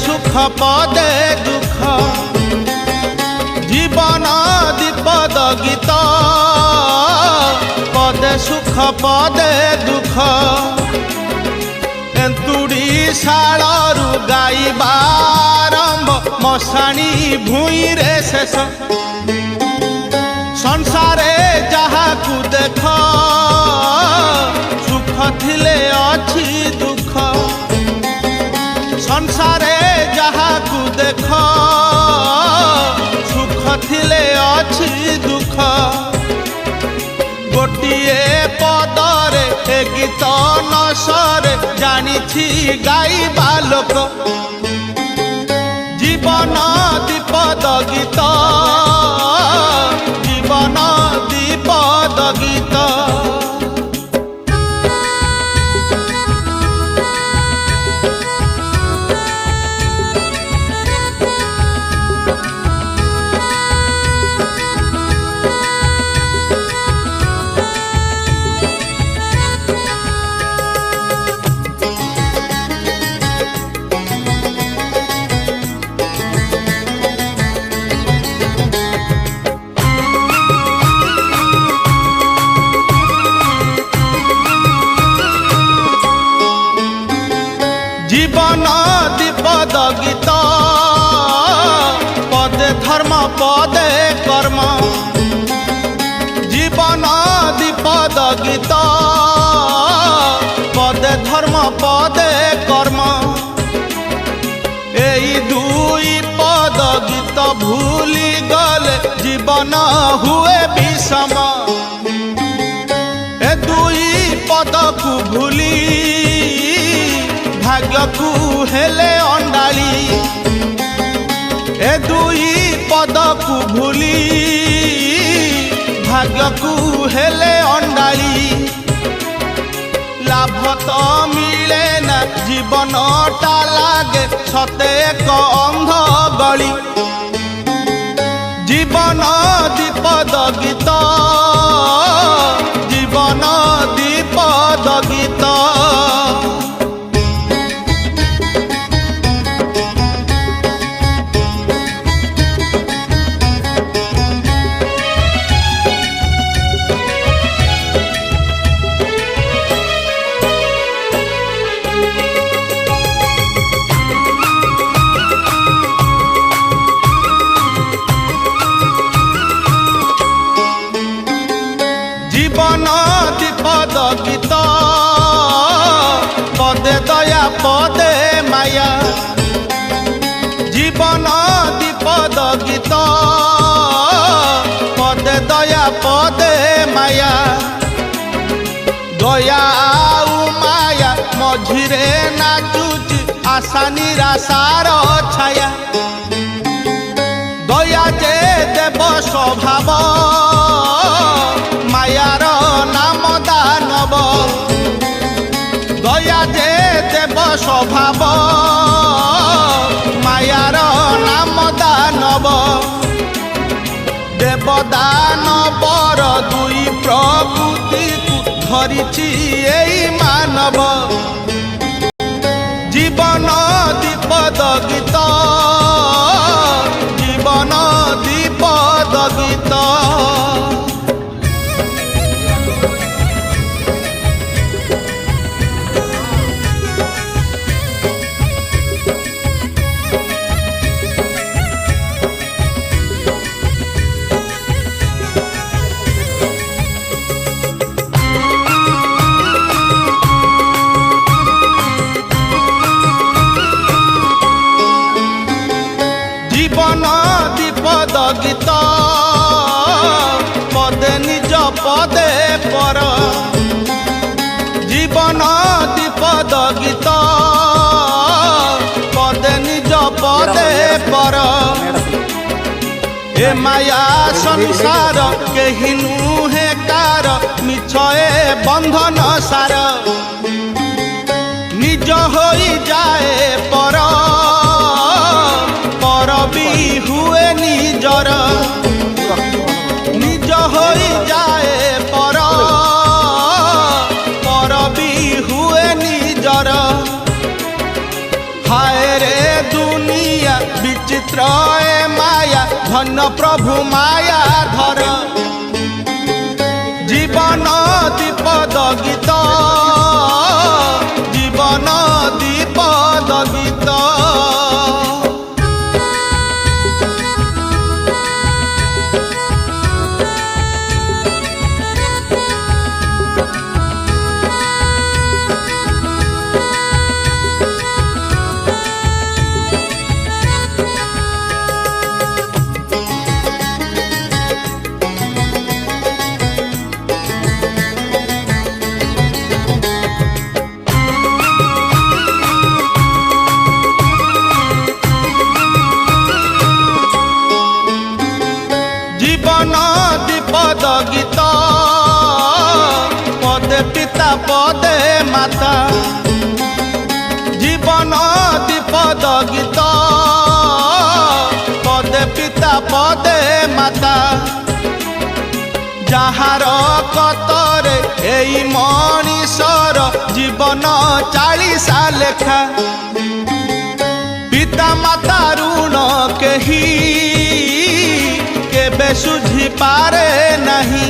सुख पदे दुख जीवन दीपद गीत पदे सुख पदे दुख एंतुड़ी शालू गाइबारंभ मशाणी भूई रे शेष संसारे जहा को देख सुख थिले अछि दुख संसारे जहा को देख सुख थिले अछि दुख गोटिए पदरे ए गीत नसरे जानिछि गाइबा लोक जीवन दीपद गीत जीवन दीपद गीत जीवन दीपद गीत पदे धर्म पदे कर्म जीवन दीपद गीत पदे धर्म पदे कर्म एई दुई पद गीत भूली गले जीवन हुए विषम ए दुई पद को भूली भाग्य को हेले अंडाली ए दुई पद को भूली भाग्य को हेले अंडाली लाभ तो मिले ना जीवन टा लागे सते एक अंध गली जीवन दीपद गीत जीवन दीपद गीत जीवन दीपद गीत पदे दया पदे माया जीवन दीपद गीत पदे दया पदे माया दया आउ माया मझिरे नाचुची आशा निराशार छाया दया जे देव स्वभाव मायार नाम दानव दया जे देव स्वभाव मायार नाम दानव देव दानवर दुई प्रकृति को धरिछि एई मानव जीवन दीपद गीत जीवन दीपद गीत जीवन दीपद गीत पदे निज पदे पर जीवन दीपद गीत पदे निज पदे पर ए माया संसार केहि नुहे कार मिछए बंधन सार निज होई जाए पर भी हुए निजर निज होई जाए पर भी हुए निजर हाय रे दुनिया विचित्र ए माया धन्य प्रभु माया धर जीवन दीपद गीत जीवन दीपद गीत जीवन दीपद गीत पदे पिता पदे माता जीवन दीपद गीत पदे पिता पदे माता जहार कतरे एई मनीषर जीवन 40 लेखा पिता माता ऋण केही केबे सुझी पारे नहीं